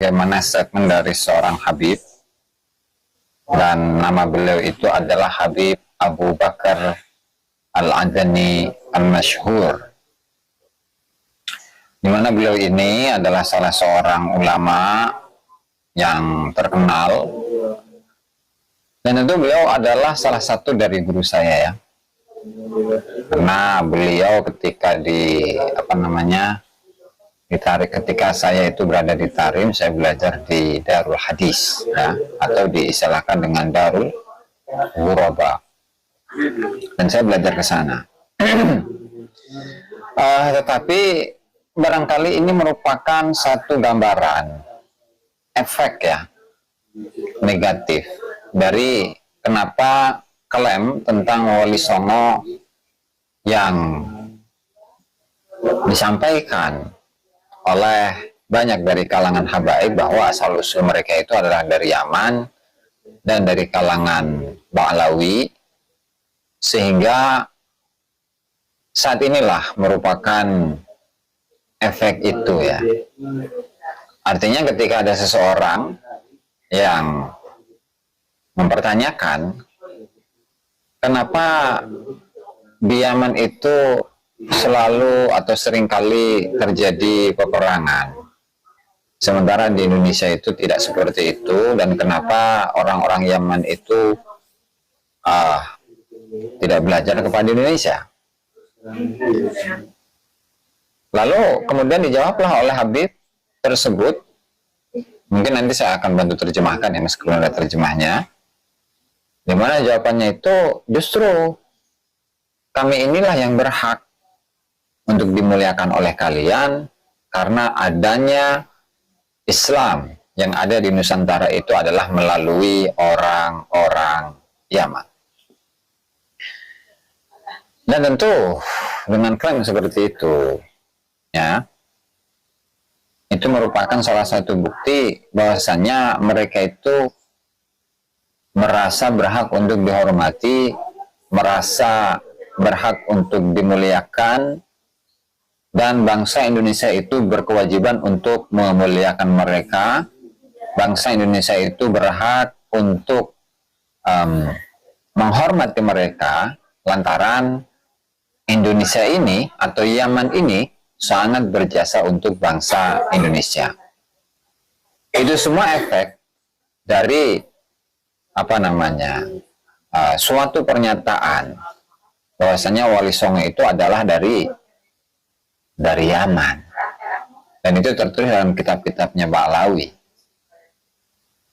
bagaimana statement dari seorang Habib, dan nama beliau itu adalah Habib Abu Bakar Al-Adani Al-Masyhur, di mana beliau ini adalah salah seorang ulama yang terkenal, dan tentu beliau adalah salah satu dari guru saya ya, karena beliau ketika ketika saya itu berada di Tarim, saya belajar di Darul Hadis ya, atau diistilahkan dengan Darul Ghuraba, dan saya belajar ke sana. Tetapi barangkali ini merupakan satu gambaran efek ya negatif dari kenapa klaim tentang Wali Songo yang disampaikan oleh banyak dari kalangan habaib bahwa asal-usul mereka itu adalah dari Yaman dan dari kalangan Ba'lawi, sehingga saat inilah merupakan efek itu ya. Artinya ketika ada seseorang yang mempertanyakan kenapa di Yaman itu selalu atau seringkali terjadi peperangan, sementara di Indonesia itu tidak seperti itu, dan kenapa orang-orang Yaman itu tidak belajar kepada Indonesia. Lalu kemudian dijawablah oleh Habib tersebut, mungkin nanti saya akan bantu terjemahkan ya meskipun ada terjemahnya, dimana jawabannya itu justru kami inilah yang berhak untuk dimuliakan oleh kalian karena adanya Islam yang ada di Nusantara itu adalah melalui orang-orang Yaman. Dan tentu dengan klaim seperti itu ya, itu merupakan salah satu bukti bahwasannya mereka itu merasa berhak untuk dihormati, merasa berhak untuk dimuliakan, dan bangsa Indonesia itu berkewajiban untuk memuliakan mereka. Bangsa Indonesia itu berhak untuk menghormati mereka lantaran Indonesia ini atau Yaman ini sangat berjasa untuk bangsa Indonesia. Itu semua efek dari suatu pernyataan bahwasanya Wali Songo itu adalah dari Yaman, dan itu tertulis dalam kitab-kitabnya Ba'lawi.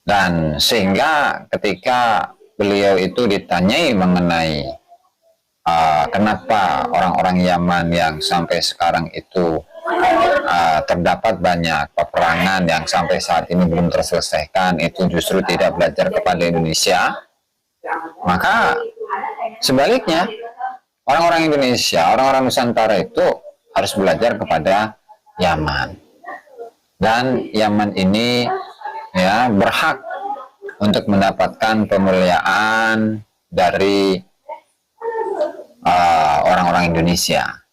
Dan sehingga ketika beliau itu ditanyai mengenai kenapa orang-orang Yaman yang sampai sekarang itu terdapat banyak peperangan yang sampai saat ini belum terselesaikan itu justru tidak belajar kepada Indonesia, maka sebaliknya orang-orang Indonesia, orang-orang Nusantara itu harus belajar kepada Yaman, dan Yaman ini ya berhak untuk mendapatkan pemuliaan dari orang-orang Indonesia.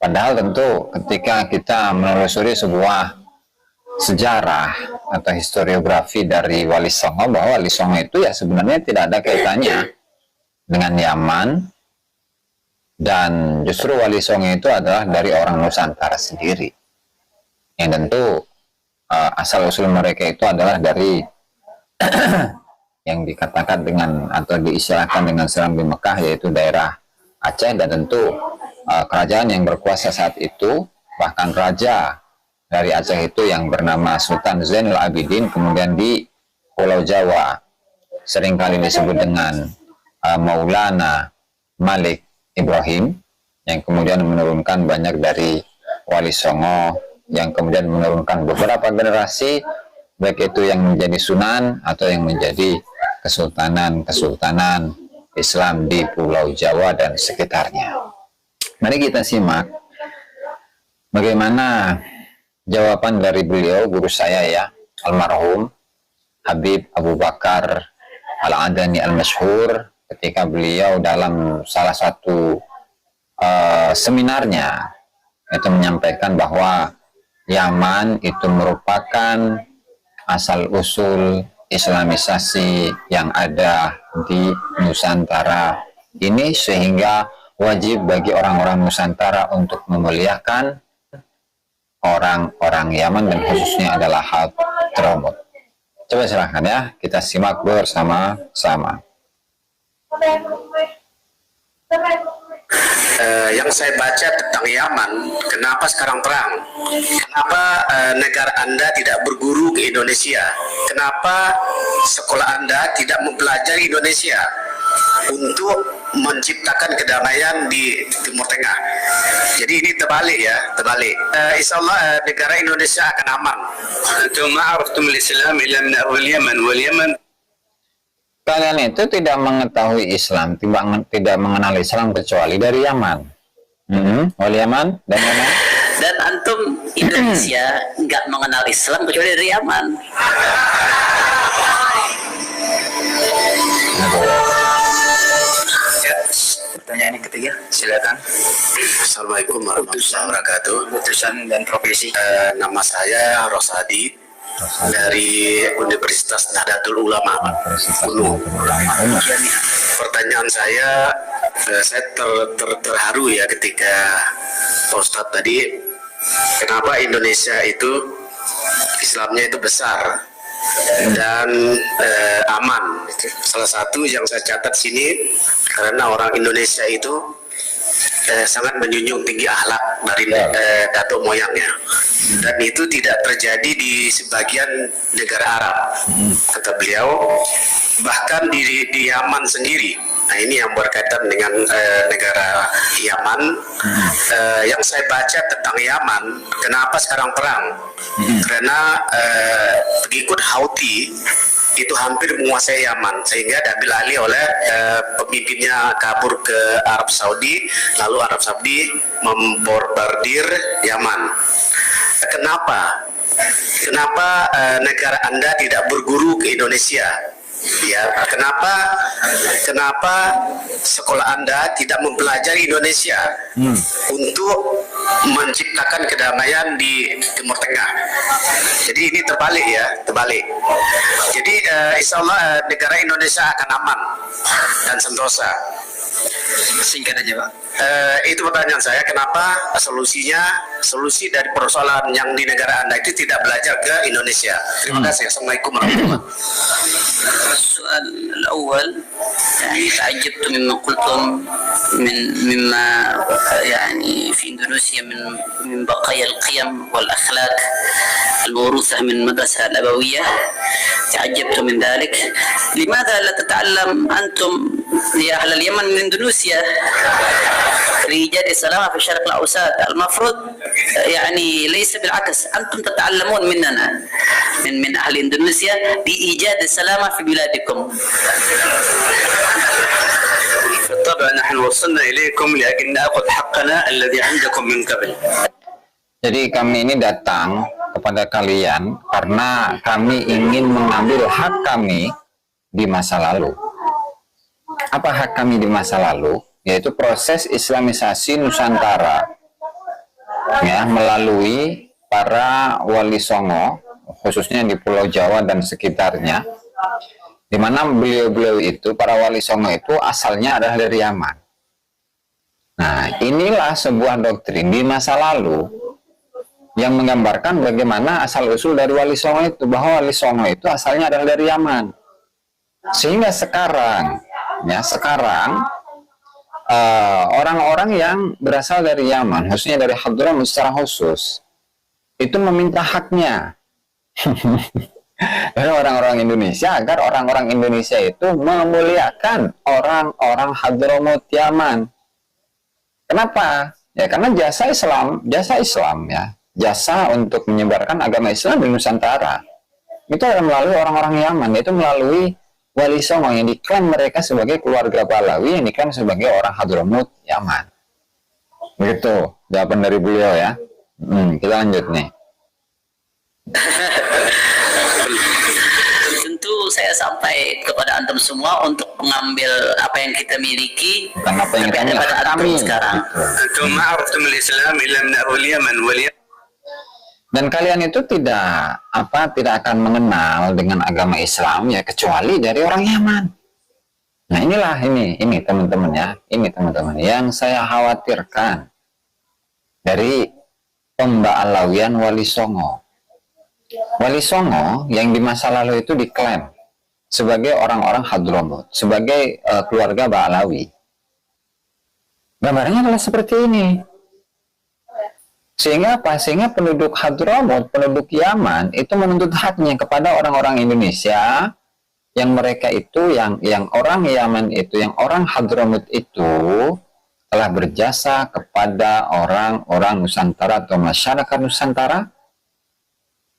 Padahal tentu ketika kita menelusuri sebuah sejarah atau historiografi dari Wali Songo, bahwa Wali Songo itu ya sebenarnya tidak ada kaitannya dengan Yaman, dan justru Wali Songo itu adalah dari orang Nusantara sendiri, yang tentu asal-usul mereka itu adalah dari yang dikatakan dengan atau diistilahkan dengan Serambi Mekah, yaitu daerah Aceh, dan tentu kerajaan yang berkuasa saat itu, bahkan raja dari Aceh itu yang bernama Sultan Zainul Abidin, kemudian di Pulau Jawa seringkali disebut dengan Maulana Malik Ibrahim, yang kemudian menurunkan banyak dari Wali Songo, yang kemudian menurunkan beberapa generasi, baik itu yang menjadi sunan atau yang menjadi kesultanan Islam di Pulau Jawa dan sekitarnya. Mari kita simak bagaimana jawaban dari beliau, guru saya ya, almarhum Habib Abu Bakar Al-Adani Al-Masyhur, ketika beliau dalam salah satu seminarnya itu menyampaikan bahwa Yaman itu merupakan asal-usul Islamisasi yang ada di Nusantara ini, sehingga wajib bagi orang-orang Nusantara untuk memuliakan orang-orang Yaman dan khususnya adalah Hadramut. Coba silahkan ya, kita simak bersama-sama. Yang saya baca tentang Yaman, kenapa sekarang perang? Kenapa negara Anda tidak berguru ke Indonesia? Kenapa sekolah Anda tidak mempelajari Indonesia untuk menciptakan kedamaian di Timur Tengah? Jadi ini terbalik ya, terbalik. Insya Allah negara Indonesia akan aman. Antum ma'araftum al-Islam illa min awal Yaman wal Yaman. Kalian itu tidak mengetahui Islam, tidak mengenal Islam kecuali dari Yaman. Wal Yaman dan mana? Dan antum Indonesia nggak mengenal Islam kecuali dari Yaman. Ya, pertanyaan yang ketiga, silakan. Assalamualaikum warahmatullahi wabarakatuh. Utusan dan profesi. Nama saya Rosadi dari Universitas Nahdlatul Ulama Ulu. Pertanyaan saya terharu ya ketika Pak Ustadz tadi, kenapa Indonesia itu Islamnya itu besar dan aman. Salah satu yang saya catat sini, karena orang Indonesia itu sangat menjunjung tinggi akhlak dari datuk moyangnya, dan itu tidak terjadi di sebagian negara Arab, kata beliau, bahkan di Yaman sendiri. Nah, ini yang berkaitan dengan negara Yaman. Yang saya baca tentang Yaman, kenapa sekarang perang? Karena pengikut Houthi itu hampir menguasai Yaman, sehingga diambil alih oleh pemimpinnya kabur ke Arab Saudi, lalu Arab Saudi membombardir Yaman. Kenapa negara Anda tidak berguru ke Indonesia? Ya, kenapa sekolah Anda tidak mempelajari Indonesia untuk menciptakan kedamaian di Timur Tengah? Jadi ini terbalik ya, terbalik. Jadi insya Allah negara Indonesia akan aman dan sentosa. Singkat aja Pak. Itu pertanyaan saya, kenapa solusi dari persoalan yang di negara Anda itu tidak belajar ke Indonesia? Terima kasih. Assalamualaikum warahmatullahi wabarakatuh. السؤال الأول يعني تعجبت مما قلتم مما يعني في إندونيسيا من بقايا القيم والأخلاق الموروثة من المدرسة الأبوية. تعجبت من ذلك. لماذا لا تتعلم أنتم يا أهل اليمن من إندونيسيا لإيجاد السلام في الشرق الأوسط؟ المفروض يعني ليس بالعكس، أنتم تتعلمون مننا من أهل إندونيسيا لإيجاد السلام في بلادكم. بالطبع نحن وصلنا إليكم لأجل نأخذ حقنا الذي عندكم من قبل. Jadi kami ini datang kepada kalian karena kami ingin mengambil hak kami di masa lalu. Apa hak kami di masa lalu? Yaitu proses Islamisasi Nusantara, ya, melalui para wali songo, khususnya di Pulau Jawa dan sekitarnya, di mana beliau-beliau itu, para wali songo itu asalnya adalah dari Yaman. Nah, inilah sebuah doktrin di masa lalu yang menggambarkan bagaimana asal-usul dari wali songo itu, bahwa wali songo itu asalnya adalah dari Yaman. Sehingga sekarang, ya, orang-orang yang berasal dari Yaman, khususnya dari Hadramut secara khusus, itu meminta haknya dari orang-orang Indonesia, agar orang-orang Indonesia itu memuliakan orang-orang Hadramut Yaman. Kenapa? Ya, karena jasa Islam ya, jasa untuk menyebarkan agama Islam di Nusantara itu adalah melalui orang-orang Yaman, yaitu melalui wali songo yang diklaim mereka sebagai keluarga Pahlawi, yang diklaim sebagai orang Hadramut Yaman. Begitu jawaban dari beliau ya. Kita lanjut nih. Tentu saya sampai kepada antum semua untuk mengambil apa yang kita miliki, Bukan apa yang tapi ada pada antum kami sekarang. أنتم ما عرفتم الإسلام إلا من أهل اليمن Dan kalian itu tidak akan mengenal dengan agama Islam ya kecuali dari orang Yaman. Nah ini teman-teman ya, ini teman-teman yang saya khawatirkan dari pemba'alawian Wali Songo. Wali Songo yang di masa lalu itu diklaim sebagai orang-orang Hadramut, sebagai keluarga Ba'alawi. Gambarnya adalah seperti ini. Sehingga apa? Sehingga penduduk Hadramut, penduduk Yaman itu menuntut haknya kepada orang-orang Indonesia yang mereka itu, yang orang Yaman itu, yang orang Hadramut itu telah berjasa kepada orang-orang Nusantara atau masyarakat Nusantara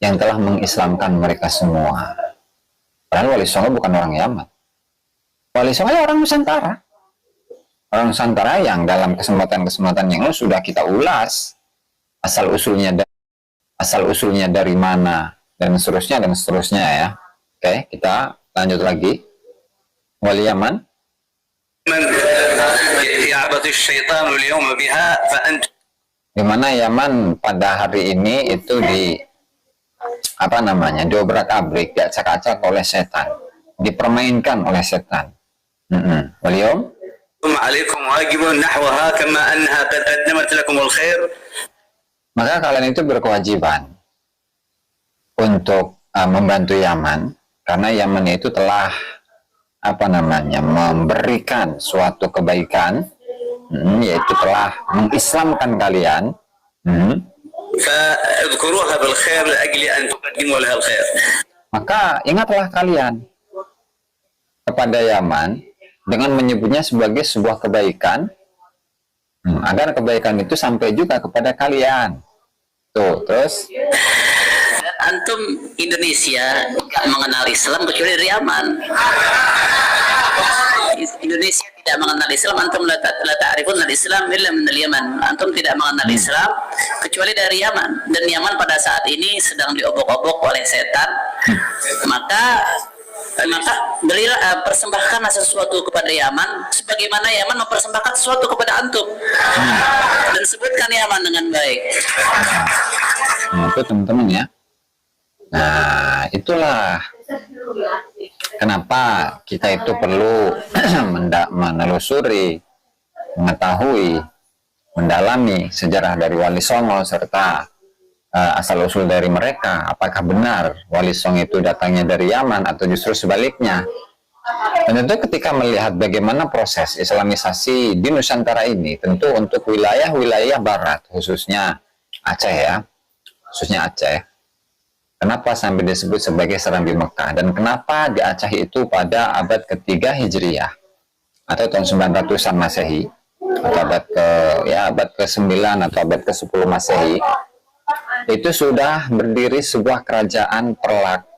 yang telah mengislamkan mereka semua. Padahal Wali Songo bukan orang Yaman. Wali Songo orang Nusantara. Orang Nusantara yang dalam kesempatan-kesempatan yang lalu sudah kita ulas asal usulnya dari mana dan seterusnya ya. Oke, kita lanjut lagi. Wali Yaman. Di mana Yaman pada hari ini itu diobrak-abrik, diacak-acak oleh setan, dipermainkan oleh setan. Walium. Maka kalian itu berkewajiban untuk membantu Yaman, karena Yaman itu telah memberikan suatu kebaikan, yaitu telah mengislamkan kalian. Maka ingatlah kalian kepada Yaman dengan menyebutnya sebagai sebuah kebaikan, agar kebaikan itu sampai juga kepada kalian. Tuh, terus antum Indonesia tidak mengenal Islam kecuali dari Yaman. Indonesia tidak mengenal Islam, antum la ta'rifun al-Islam illa min al-Yaman. Antum tidak mengenal Islam kecuali dari Yaman, dan Yaman pada saat ini sedang diobok-obok oleh setan. Maka berilah, persembahkanlah sesuatu kepada Yaman sebagaimana Yaman mempersembahkan sesuatu kepada antum. Dan sebutkan Yaman dengan baik. Itu teman-teman ya. Nah, itulah kenapa kita itu perlu menelusuri, mengetahui, mendalami sejarah dari Wali Songo serta asal-usul dari mereka. Apakah benar Wali Songo itu datangnya dari Yaman atau justru sebaliknya? Dan tentu ketika melihat bagaimana proses islamisasi di Nusantara ini, tentu untuk wilayah-wilayah barat, khususnya Aceh ya, khususnya Aceh, kenapa sampai disebut sebagai Serambi Mekah, dan kenapa di Aceh itu pada abad ketiga Hijriyah atau tahun 900-an Masehi, atau abad ke-9 atau abad ke-10 Masehi, itu sudah berdiri sebuah kerajaan Perlak,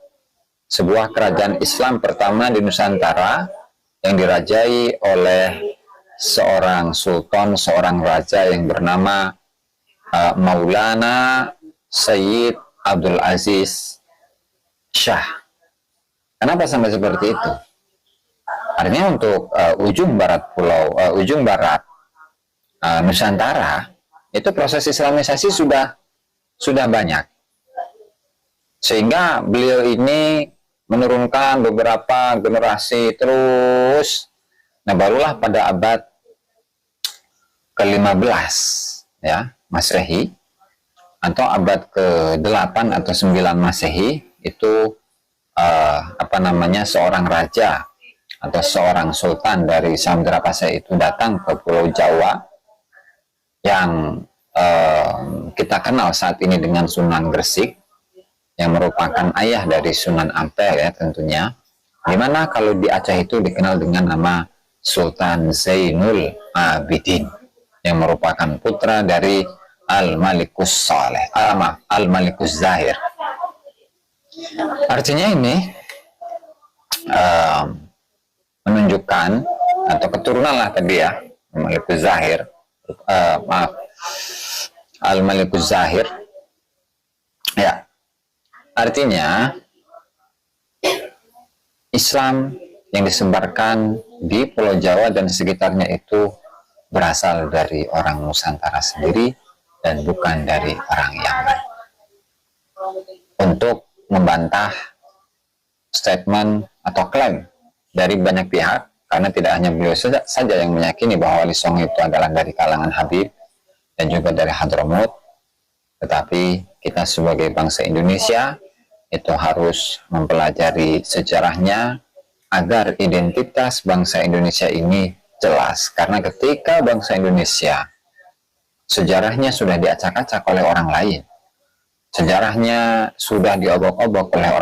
sebuah kerajaan Islam pertama di Nusantara yang dirajai oleh seorang sultan, seorang raja yang bernama Maulana Sayyid Abdul Aziz Shah. Kenapa sampai seperti itu? Artinya untuk ujung barat Nusantara itu proses islamisasi sudah banyak, sehingga beliau ini menurunkan beberapa generasi terus. Nah, barulah pada abad ke-15 ya Masehi atau abad ke-8 atau 9 Masehi itu seorang raja atau seorang sultan dari Samudra Pasai itu datang ke Pulau Jawa yang kita kenal saat ini dengan Sunan Gresik, yang merupakan ayah dari Sunan Ampel ya tentunya, dimana kalau di Aceh itu dikenal dengan nama Sultan Zainul Abidin, yang merupakan putra dari Al-Malikus Saleh, Al-Malikus Zahir. Artinya ini menunjukkan, atau keturunan lah tadi ya, Al-Malikus Zahir, Al-Malikus Zahir ya, artinya Islam yang disebarkan di Pulau Jawa dan sekitarnya itu berasal dari orang Nusantara sendiri dan bukan dari orang Yaman. untuk membantah statement atau klaim dari banyak pihak, karena tidak hanya beliau saja yang meyakini bahwa Wali Songo itu adalah dari kalangan Habib dan juga dari Hadramaut, tetapi kita sebagai bangsa Indonesia itu harus mempelajari sejarahnya agar identitas bangsa Indonesia ini jelas, karena ketika bangsa Indonesia sejarahnya sudah diacak-acak oleh orang lain, sejarahnya sudah diobok-obok oleh orang